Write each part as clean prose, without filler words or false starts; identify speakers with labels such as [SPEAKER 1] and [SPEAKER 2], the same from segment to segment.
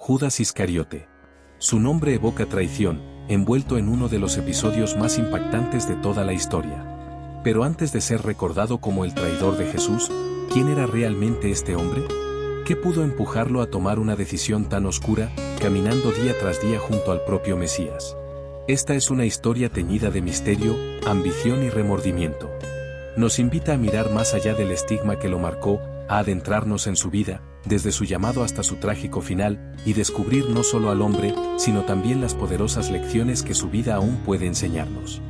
[SPEAKER 1] Judas Iscariote. Su nombre evoca traición, envuelto en uno de los episodios más impactantes de toda la historia. Pero antes de ser recordado como el traidor de Jesús, ¿quién era realmente este hombre? ¿Qué pudo empujarlo a tomar una decisión tan oscura, caminando día tras día junto al propio Mesías? Esta es una historia teñida de misterio, ambición y remordimiento. Nos invita a mirar más allá del estigma que lo marcó, a adentrarnos en su vida, desde su llamado hasta su trágico final, y descubrir no solo al hombre, sino también las poderosas lecciones que su vida aún puede enseñarnos.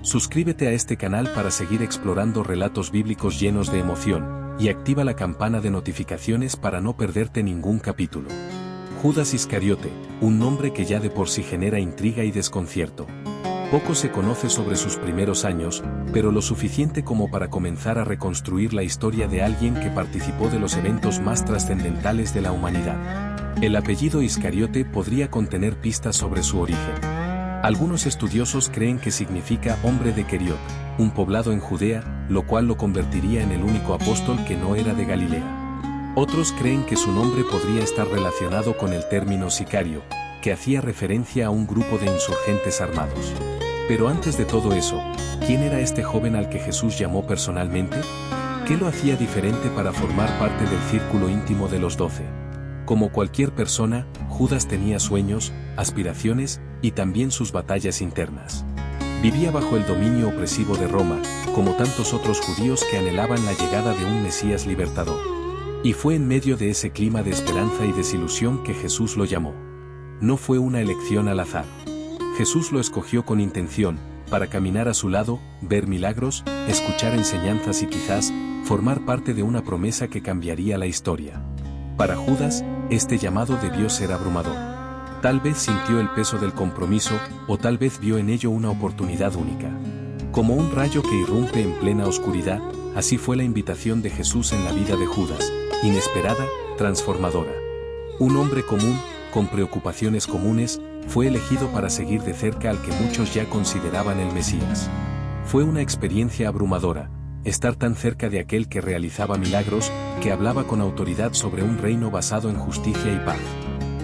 [SPEAKER 1] Suscríbete a este canal para seguir explorando relatos bíblicos llenos de emoción, y activa la campana de notificaciones para no perderte ningún capítulo. Judas Iscariote, un nombre que ya de por sí genera intriga y desconcierto. Poco se conoce sobre sus primeros años, pero lo suficiente como para comenzar a reconstruir la historia de alguien que participó de los eventos más trascendentales de la humanidad. El apellido Iscariote podría contener pistas sobre su origen. Algunos estudiosos creen que significa hombre de Queriot, un poblado en Judea, lo cual lo convertiría en el único apóstol que no era de Galilea. Otros creen que su nombre podría estar relacionado con el término sicario, que hacía referencia a un grupo de insurgentes armados. Pero antes de todo eso, ¿quién era este joven al que Jesús llamó personalmente? ¿Qué lo hacía diferente para formar parte del círculo íntimo de los 12? Como cualquier persona, Judas tenía sueños, aspiraciones y también sus batallas internas. Vivía bajo el dominio opresivo de Roma, como tantos otros judíos que anhelaban la llegada de un Mesías libertador. Y fue en medio de ese clima de esperanza y desilusión que Jesús lo llamó. No fue una elección al azar. Jesús lo escogió con intención, para caminar a su lado, ver milagros, escuchar enseñanzas y quizás, formar parte de una promesa que cambiaría la historia. Para Judas, este llamado debió ser abrumador. Tal vez sintió el peso del compromiso, o tal vez vio en ello una oportunidad única. Como un rayo que irrumpe en plena oscuridad, así fue la invitación de Jesús en la vida de Judas, inesperada, transformadora. Un hombre común, con preocupaciones comunes, fue elegido para seguir de cerca al que muchos ya consideraban el Mesías. Fue una experiencia abrumadora, estar tan cerca de aquel que realizaba milagros, que hablaba con autoridad sobre un reino basado en justicia y paz.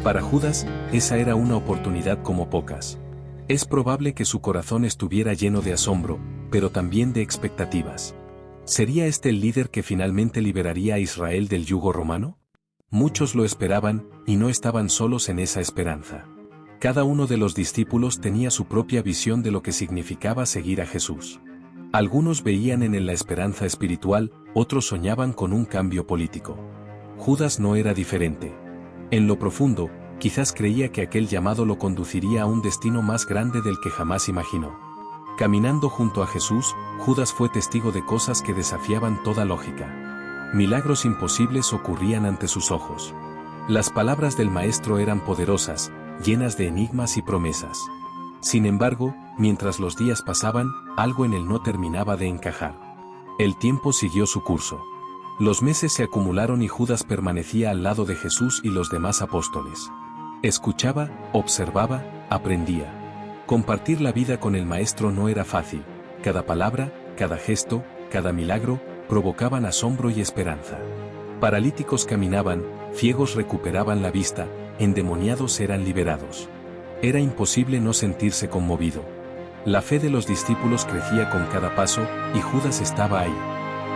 [SPEAKER 1] Para Judas, esa era una oportunidad como pocas. Es probable que su corazón estuviera lleno de asombro, pero también de expectativas. ¿Sería este el líder que finalmente liberaría a Israel del yugo romano? Muchos lo esperaban, y no estaban solos en esa esperanza. Cada uno de los discípulos tenía su propia visión de lo que significaba seguir a Jesús. Algunos veían en él la esperanza espiritual, otros soñaban con un cambio político. Judas no era diferente. En lo profundo, quizás creía que aquel llamado lo conduciría a un destino más grande del que jamás imaginó. Caminando junto a Jesús, Judas fue testigo de cosas que desafiaban toda lógica. Milagros imposibles ocurrían ante sus ojos. Las palabras del Maestro eran poderosas, llenas de enigmas y promesas. Sin embargo, mientras los días pasaban, algo en él no terminaba de encajar. El tiempo siguió su curso. Los meses se acumularon y Judas permanecía al lado de Jesús y los demás apóstoles. Escuchaba, observaba, aprendía. Compartir la vida con el Maestro no era fácil. Cada palabra, cada gesto, cada milagro, provocaban asombro y esperanza. Paralíticos caminaban, ciegos recuperaban la vista, endemoniados eran liberados. Era imposible no sentirse conmovido. La fe de los discípulos crecía con cada paso, y Judas estaba ahí,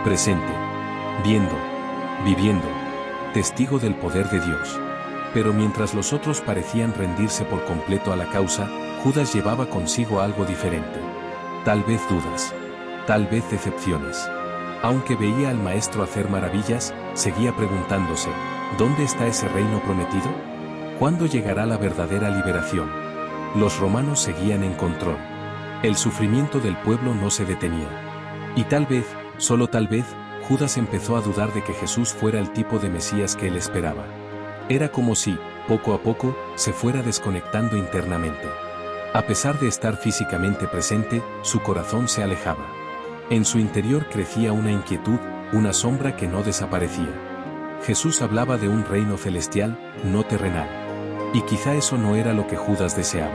[SPEAKER 1] presente, viendo, viviendo, testigo del poder de Dios. Pero mientras los otros parecían rendirse por completo a la causa, Judas llevaba consigo algo diferente. Tal vez dudas, tal vez decepciones. Aunque veía al Maestro hacer maravillas, seguía preguntándose, ¿dónde está ese reino prometido? ¿Cuándo llegará la verdadera liberación? Los romanos seguían en control. El sufrimiento del pueblo no se detenía. Y tal vez, solo tal vez, Judas empezó a dudar de que Jesús fuera el tipo de Mesías que él esperaba. Era como si, poco a poco, se fuera desconectando internamente. A pesar de estar físicamente presente, su corazón se alejaba. En su interior crecía una inquietud, una sombra que no desaparecía. Jesús hablaba de un reino celestial, no terrenal. Y quizá eso no era lo que Judas deseaba.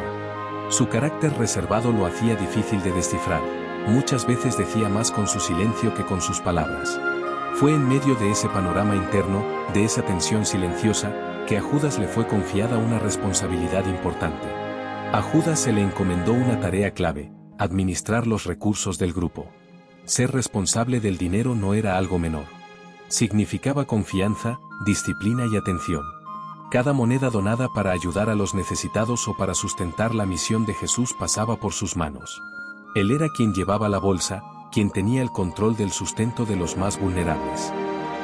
[SPEAKER 1] Su carácter reservado lo hacía difícil de descifrar. Muchas veces decía más con su silencio que con sus palabras. Fue en medio de ese panorama interno, de esa tensión silenciosa, que a Judas le fue confiada una responsabilidad importante. A Judas se le encomendó una tarea clave: administrar los recursos del grupo. Ser responsable del dinero no era algo menor. Significaba confianza, disciplina y atención. Cada moneda donada para ayudar a los necesitados o para sustentar la misión de Jesús pasaba por sus manos. Él era quien llevaba la bolsa, quien tenía el control del sustento de los más vulnerables.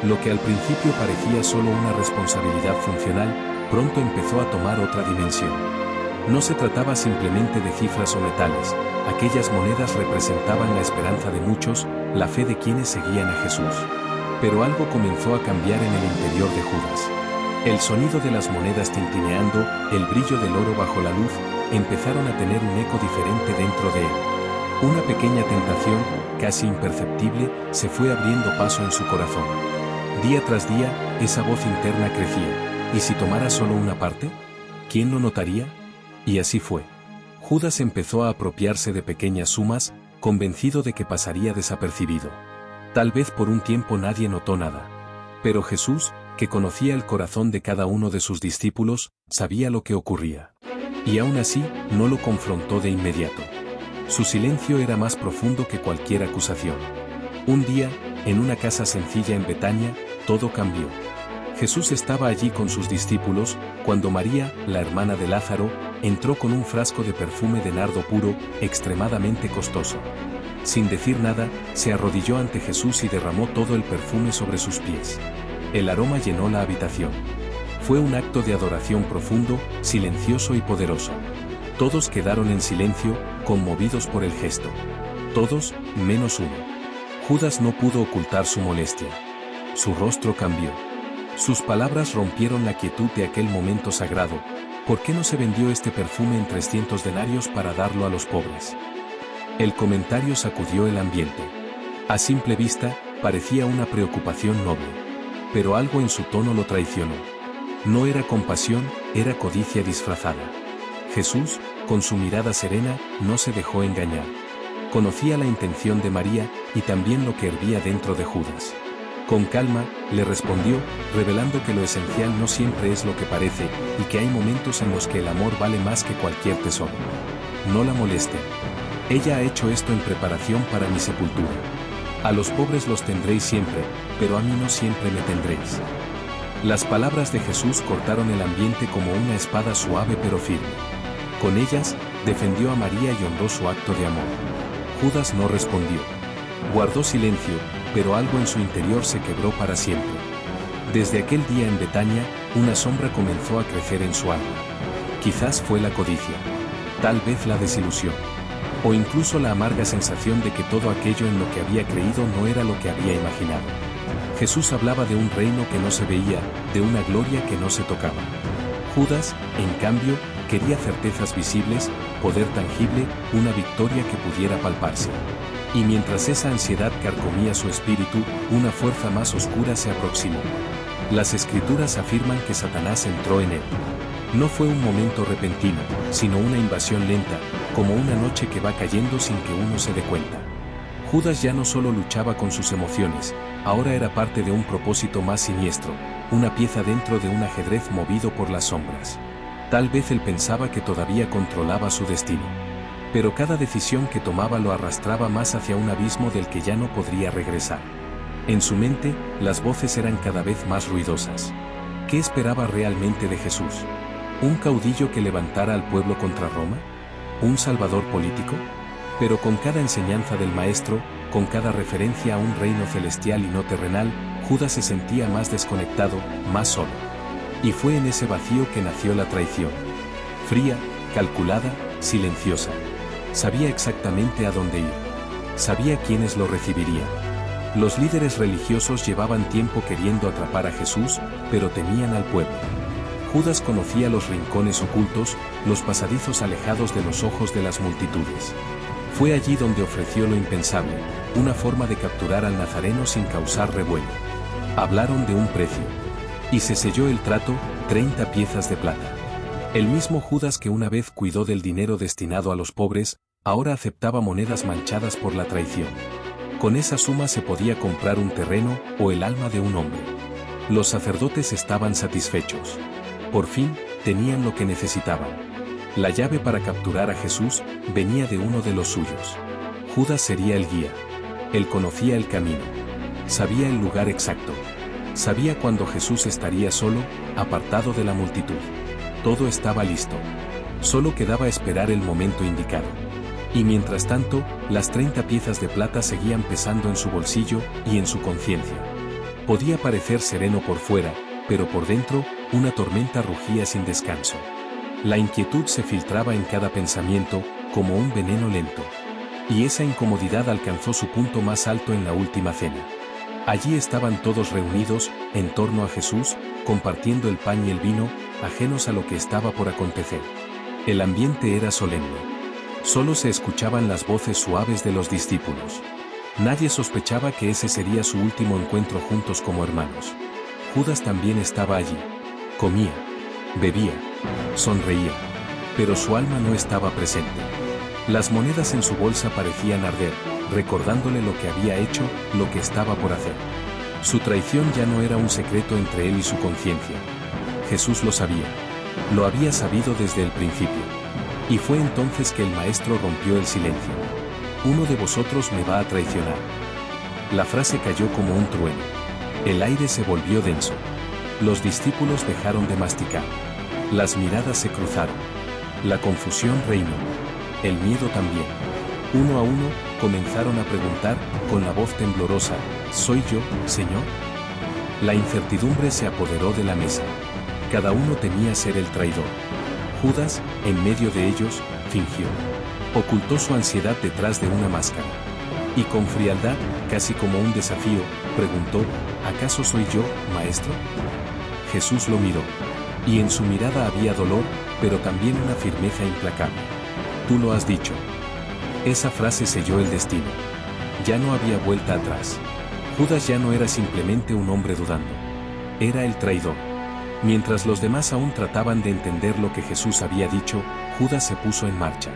[SPEAKER 1] Lo que al principio parecía solo una responsabilidad funcional, pronto empezó a tomar otra dimensión. No se trataba simplemente de cifras o metales, aquellas monedas representaban la esperanza de muchos, la fe de quienes seguían a Jesús. Pero algo comenzó a cambiar en el interior de Judas. El sonido de las monedas tintineando, el brillo del oro bajo la luz, empezaron a tener un eco diferente dentro de él. Una pequeña tentación, casi imperceptible, se fue abriendo paso en su corazón. Día tras día, esa voz interna crecía. ¿Y si tomara solo una parte? ¿Quién lo notaría? Y así fue. Judas empezó a apropiarse de pequeñas sumas, convencido de que pasaría desapercibido. Tal vez por un tiempo nadie notó nada. Pero Jesús, que conocía el corazón de cada uno de sus discípulos, sabía lo que ocurría. Y aún así, no lo confrontó de inmediato. Su silencio era más profundo que cualquier acusación. Un día, en una casa sencilla en Betania, todo cambió. Jesús estaba allí con sus discípulos, cuando María, la hermana de Lázaro, entró con un frasco de perfume de nardo puro, extremadamente costoso. Sin decir nada, se arrodilló ante Jesús y derramó todo el perfume sobre sus pies. El aroma llenó la habitación. Fue un acto de adoración profundo, silencioso y poderoso. Todos quedaron en silencio, conmovidos por el gesto. Todos, menos uno. Judas no pudo ocultar su molestia. Su rostro cambió. Sus palabras rompieron la quietud de aquel momento sagrado. ¿Por qué no se vendió este perfume en 300 denarios para darlo a los pobres? El comentario sacudió el ambiente. A simple vista, parecía una preocupación noble. Pero algo en su tono lo traicionó. No era compasión, era codicia disfrazada. Jesús, con su mirada serena, no se dejó engañar. Conocía la intención de María, y también lo que hervía dentro de Judas. Con calma, le respondió, revelando que lo esencial no siempre es lo que parece, y que hay momentos en los que el amor vale más que cualquier tesoro. No la molesten. Ella ha hecho esto en preparación para mi sepultura. A los pobres los tendréis siempre, pero a mí no siempre me tendréis. Las palabras de Jesús cortaron el ambiente como una espada suave pero firme. Con ellas, defendió a María y honró su acto de amor. Judas no respondió. Guardó silencio, pero algo en su interior se quebró para siempre. Desde aquel día en Betania, una sombra comenzó a crecer en su alma. Quizás fue la codicia. Tal vez la desilusión. O incluso la amarga sensación de que todo aquello en lo que había creído no era lo que había imaginado. Jesús hablaba de un reino que no se veía, de una gloria que no se tocaba. Judas, en cambio, quería certezas visibles, poder tangible, una victoria que pudiera palparse. Y mientras esa ansiedad carcomía su espíritu, una fuerza más oscura se aproximó. Las Escrituras afirman que Satanás entró en él. No fue un momento repentino, sino una invasión lenta, como una noche que va cayendo sin que uno se dé cuenta. Judas ya no solo luchaba con sus emociones, ahora era parte de un propósito más siniestro, una pieza dentro de un ajedrez movido por las sombras. Tal vez él pensaba que todavía controlaba su destino. Pero cada decisión que tomaba lo arrastraba más hacia un abismo del que ya no podría regresar. En su mente, las voces eran cada vez más ruidosas. ¿Qué esperaba realmente de Jesús? ¿Un caudillo que levantara al pueblo contra Roma? ¿Un salvador político? Pero con cada enseñanza del Maestro, con cada referencia a un reino celestial y no terrenal, Judas se sentía más desconectado, más solo. Y fue en ese vacío que nació la traición. Fría, calculada, silenciosa. Sabía exactamente a dónde ir. Sabía quiénes lo recibirían. Los líderes religiosos llevaban tiempo queriendo atrapar a Jesús, pero temían al pueblo. Judas conocía los rincones ocultos, los pasadizos alejados de los ojos de las multitudes. Fue allí donde ofreció lo impensable, una forma de capturar al nazareno sin causar revuelo. Hablaron de un precio. Y se selló el trato, 30 piezas de plata. El mismo Judas que una vez cuidó del dinero destinado a los pobres, ahora aceptaba monedas manchadas por la traición. Con esa suma se podía comprar un terreno o el alma de un hombre. Los sacerdotes estaban satisfechos. Por fin, tenían lo que necesitaban. La llave para capturar a Jesús venía de uno de los suyos. Judas sería el guía. Él conocía el camino. Sabía el lugar exacto. Sabía cuándo Jesús estaría solo, apartado de la multitud. Todo estaba listo. Solo quedaba esperar el momento indicado. Y mientras tanto, las 30 piezas de plata seguían pesando en su bolsillo y en su conciencia. Podía parecer sereno por fuera, pero por dentro, una tormenta rugía sin descanso. La inquietud se filtraba en cada pensamiento, como un veneno lento. Y esa incomodidad alcanzó su punto más alto en la última cena. Allí estaban todos reunidos, en torno a Jesús, compartiendo el pan y el vino, ajenos a lo que estaba por acontecer. El ambiente era solemne. Solo se escuchaban las voces suaves de los discípulos. Nadie sospechaba que ese sería su último encuentro juntos como hermanos. Judas también estaba allí. Comía, bebía, sonreía, pero su alma no estaba presente. Las monedas en su bolsa parecían arder, recordándole lo que había hecho, lo que estaba por hacer. Su traición ya no era un secreto entre él y su conciencia. Jesús lo sabía. Lo había sabido desde el principio. Y fue entonces que el maestro rompió el silencio. Uno de vosotros me va a traicionar. La frase cayó como un trueno. El aire se volvió denso. Los discípulos dejaron de masticar. Las miradas se cruzaron. La confusión reinó. El miedo también. Uno a uno, comenzaron a preguntar, con la voz temblorosa, ¿soy yo, Señor? La incertidumbre se apoderó de la mesa. Cada uno temía ser el traidor. Judas, en medio de ellos, fingió. Ocultó su ansiedad detrás de una máscara. Y con frialdad, casi como un desafío, preguntó, ¿acaso soy yo, maestro? Jesús lo miró. Y en su mirada había dolor, pero también una firmeza implacable. Tú lo has dicho. Esa frase selló el destino. Ya no había vuelta atrás. Judas ya no era simplemente un hombre dudando. Era el traidor. Mientras los demás aún trataban de entender lo que Jesús había dicho, Judas se puso en marcha.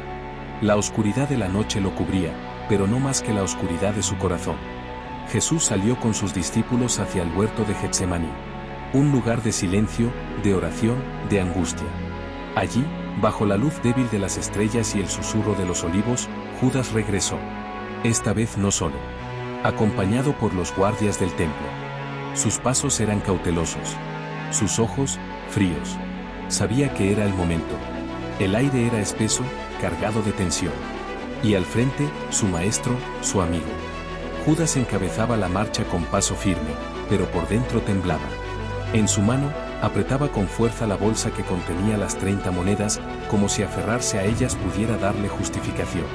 [SPEAKER 1] La oscuridad de la noche lo cubría, pero no más que la oscuridad de su corazón. Jesús salió con sus discípulos hacia el huerto de Getsemaní. Un lugar de silencio, de oración, de angustia. Allí, bajo la luz débil de las estrellas y el susurro de los olivos, Judas regresó. Esta vez no solo. Acompañado por los guardias del templo. Sus pasos eran cautelosos. Sus ojos, fríos. Sabía que era el momento. El aire era espeso, cargado de tensión. Y al frente, su maestro, su amigo. Judas encabezaba la marcha con paso firme, pero por dentro temblaba. En su mano, apretaba con fuerza la bolsa que contenía las 30 monedas, como si aferrarse a ellas pudiera darle justificación.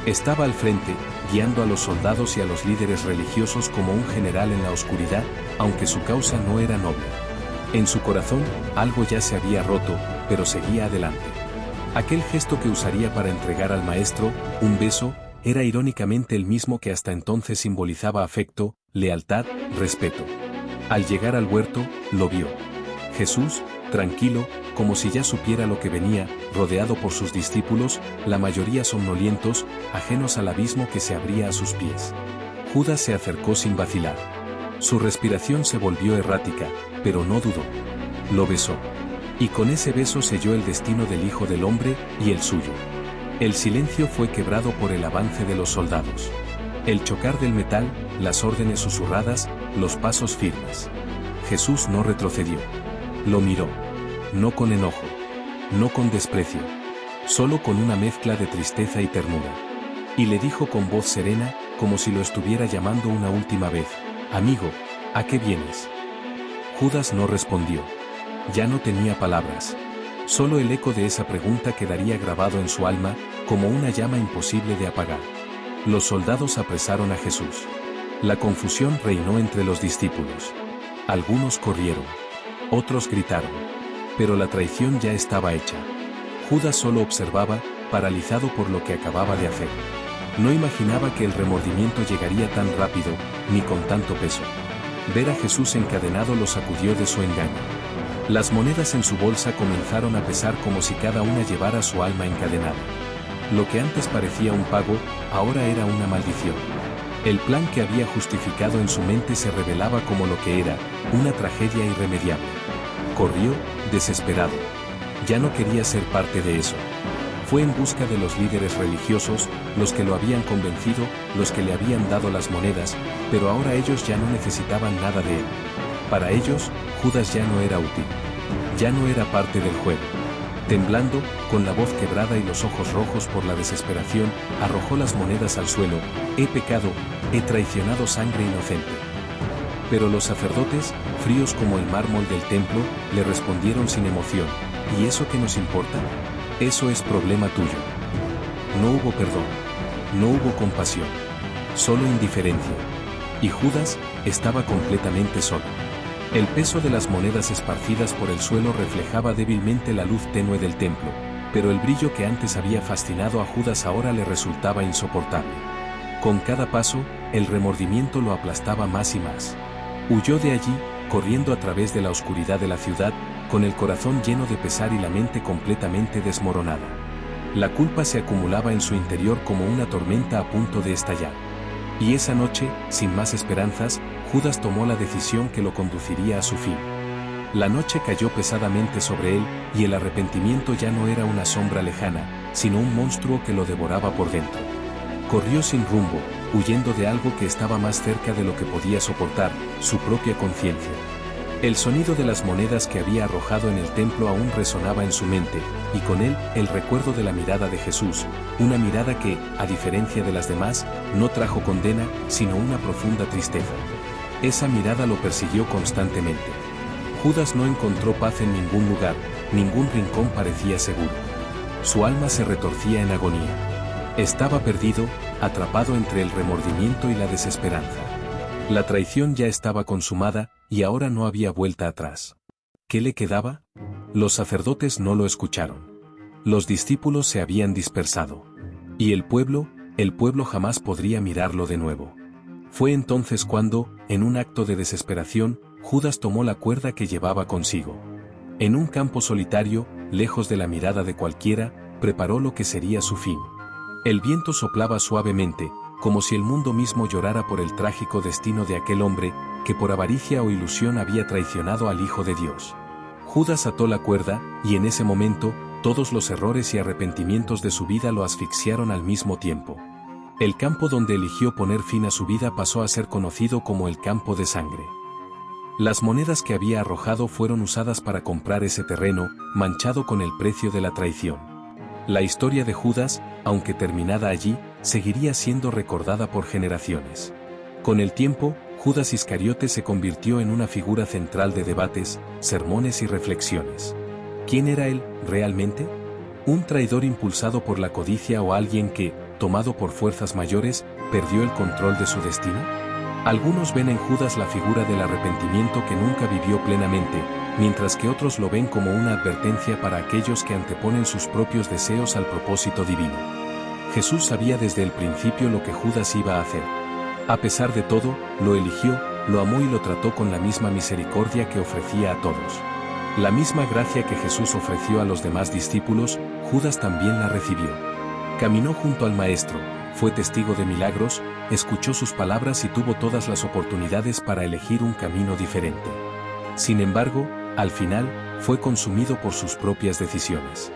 [SPEAKER 1] Estaba al frente, guiando a los soldados y a los líderes religiosos como un general en la oscuridad, aunque su causa no era noble. En su corazón, algo ya se había roto, pero seguía adelante. Aquel gesto que usaría para entregar al maestro, un beso, era irónicamente el mismo que hasta entonces simbolizaba afecto, lealtad, respeto. Al llegar al huerto, lo vio. Jesús, tranquilo, como si ya supiera lo que venía, rodeado por sus discípulos, la mayoría somnolientos, ajenos al abismo que se abría a sus pies. Judas se acercó sin vacilar. Su respiración se volvió errática, pero no dudó. Lo besó. Y con ese beso selló el destino del Hijo del Hombre y el suyo. El silencio fue quebrado por el avance de los soldados. El chocar del metal, las órdenes susurradas, los pasos firmes. Jesús no retrocedió. Lo miró. No con enojo. No con desprecio. Solo con una mezcla de tristeza y ternura. Y le dijo con voz serena, como si lo estuviera llamando una última vez, «Amigo, ¿a qué vienes?» Judas no respondió. Ya no tenía palabras. Solo el eco de esa pregunta quedaría grabado en su alma, como una llama imposible de apagar. Los soldados apresaron a Jesús. La confusión reinó entre los discípulos. Algunos corrieron. Otros gritaron. Pero la traición ya estaba hecha. Judas solo observaba, paralizado por lo que acababa de hacer. No imaginaba que el remordimiento llegaría tan rápido, ni con tanto peso. Ver a Jesús encadenado lo sacudió de su engaño. Las monedas en su bolsa comenzaron a pesar como si cada una llevara su alma encadenada. Lo que antes parecía un pago, ahora era una maldición. El plan que había justificado en su mente se revelaba como lo que era, una tragedia irremediable. Corrió, desesperado. Ya no quería ser parte de eso. Fue en busca de los líderes religiosos, los que lo habían convencido, los que le habían dado las monedas, pero ahora ellos ya no necesitaban nada de él. Para ellos, Judas ya no era útil. Ya no era parte del juego. Temblando, con la voz quebrada y los ojos rojos por la desesperación, arrojó las monedas al suelo. He pecado, he traicionado sangre inocente. Pero los sacerdotes, fríos como el mármol del templo, le respondieron sin emoción. ¿Y eso qué nos importa? Eso es problema tuyo. No hubo perdón. No hubo compasión. Solo indiferencia. Y Judas estaba completamente solo. El peso de las monedas esparcidas por el suelo reflejaba débilmente la luz tenue del templo, pero el brillo que antes había fascinado a Judas ahora le resultaba insoportable. Con cada paso, el remordimiento lo aplastaba más y más. Huyó de allí, corriendo a través de la oscuridad de la ciudad, con el corazón lleno de pesar y la mente completamente desmoronada. La culpa se acumulaba en su interior como una tormenta a punto de estallar. Y esa noche, sin más esperanzas, Judas tomó la decisión que lo conduciría a su fin. La noche cayó pesadamente sobre él, y el arrepentimiento ya no era una sombra lejana, sino un monstruo que lo devoraba por dentro. Corrió sin rumbo, huyendo de algo que estaba más cerca de lo que podía soportar, su propia conciencia. El sonido de las monedas que había arrojado en el templo aún resonaba en su mente, y con él, el recuerdo de la mirada de Jesús, una mirada que, a diferencia de las demás, no trajo condena, sino una profunda tristeza. Esa mirada lo persiguió constantemente. Judas no encontró paz en ningún lugar, ningún rincón parecía seguro. Su alma se retorcía en agonía. Estaba perdido, atrapado entre el remordimiento y la desesperanza. La traición ya estaba consumada, y ahora no había vuelta atrás. ¿Qué le quedaba? Los sacerdotes no lo escucharon. Los discípulos se habían dispersado. Y el pueblo jamás podría mirarlo de nuevo. Fue entonces cuando, en un acto de desesperación, Judas tomó la cuerda que llevaba consigo. En un campo solitario, lejos de la mirada de cualquiera, preparó lo que sería su fin. El viento soplaba suavemente, como si el mundo mismo llorara por el trágico destino de aquel hombre, que por avaricia o ilusión había traicionado al Hijo de Dios. Judas ató la cuerda, y en ese momento, todos los errores y arrepentimientos de su vida lo asfixiaron al mismo tiempo. El campo donde eligió poner fin a su vida pasó a ser conocido como el campo de sangre. Las monedas que había arrojado fueron usadas para comprar ese terreno, manchado con el precio de la traición. La historia de Judas, aunque terminada allí, seguiría siendo recordada por generaciones. Con el tiempo, Judas Iscariote se convirtió en una figura central de debates, sermones y reflexiones. ¿Quién era él, realmente? ¿Un traidor impulsado por la codicia o alguien que, tomado por fuerzas mayores, perdió el control de su destino? Algunos ven en Judas la figura del arrepentimiento que nunca vivió plenamente, mientras que otros lo ven como una advertencia para aquellos que anteponen sus propios deseos al propósito divino. Jesús sabía desde el principio lo que Judas iba a hacer. A pesar de todo, lo eligió, lo amó y lo trató con la misma misericordia que ofrecía a todos. La misma gracia que Jesús ofreció a los demás discípulos, Judas también la recibió. Caminó junto al Maestro, fue testigo de milagros, escuchó sus palabras y tuvo todas las oportunidades para elegir un camino diferente. Sin embargo, al final, fue consumido por sus propias decisiones.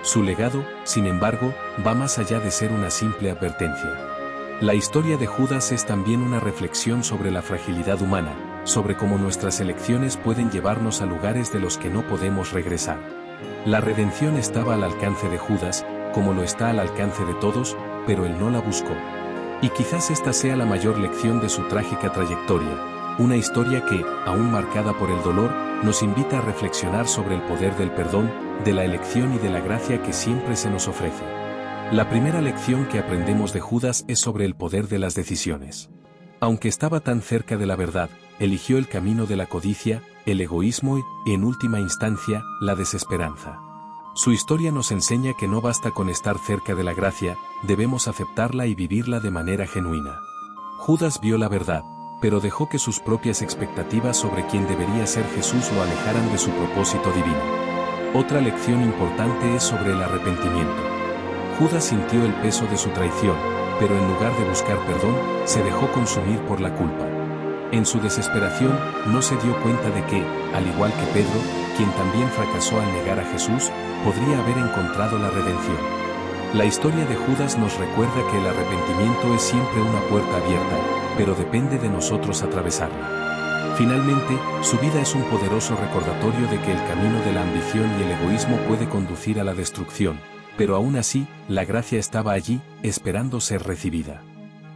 [SPEAKER 1] Su legado, sin embargo, va más allá de ser una simple advertencia. La historia de Judas es también una reflexión sobre la fragilidad humana, sobre cómo nuestras elecciones pueden llevarnos a lugares de los que no podemos regresar. La redención estaba al alcance de Judas, como lo está al alcance de todos, pero él no la buscó. Y quizás esta sea la mayor lección de su trágica trayectoria, una historia que, aún marcada por el dolor, nos invita a reflexionar sobre el poder del perdón, de la elección y de la gracia que siempre se nos ofrece. La primera lección que aprendemos de Judas es sobre el poder de las decisiones. Aunque estaba tan cerca de la verdad, eligió el camino de la codicia, el egoísmo y, en última instancia, la desesperanza. Su historia nos enseña que no basta con estar cerca de la gracia, debemos aceptarla y vivirla de manera genuina. Judas vio la verdad, pero dejó que sus propias expectativas sobre quién debería ser Jesús lo alejaran de su propósito divino. Otra lección importante es sobre el arrepentimiento. Judas sintió el peso de su traición, pero en lugar de buscar perdón, se dejó consumir por la culpa. En su desesperación, no se dio cuenta de que, al igual que Pedro, quien también fracasó al negar a Jesús, podría haber encontrado la redención. La historia de Judas nos recuerda que el arrepentimiento es siempre una puerta abierta, pero depende de nosotros atravesarla. Finalmente, su vida es un poderoso recordatorio de que el camino de la ambición y el egoísmo puede conducir a la destrucción, pero aún así, la gracia estaba allí, esperando ser recibida.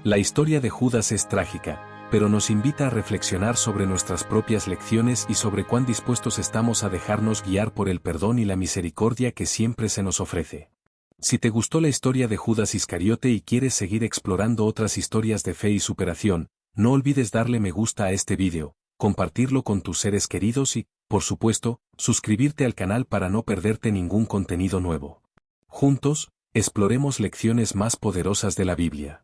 [SPEAKER 1] La historia de Judas es trágica, pero nos invita a reflexionar sobre nuestras propias lecciones y sobre cuán dispuestos estamos a dejarnos guiar por el perdón y la misericordia que siempre se nos ofrece. Si te gustó la historia de Judas Iscariote y quieres seguir explorando otras historias de fe y superación, no olvides darle me gusta a este vídeo, compartirlo con tus seres queridos y, por supuesto, suscribirte al canal para no perderte ningún contenido nuevo. Juntos, exploremos lecciones más poderosas de la Biblia.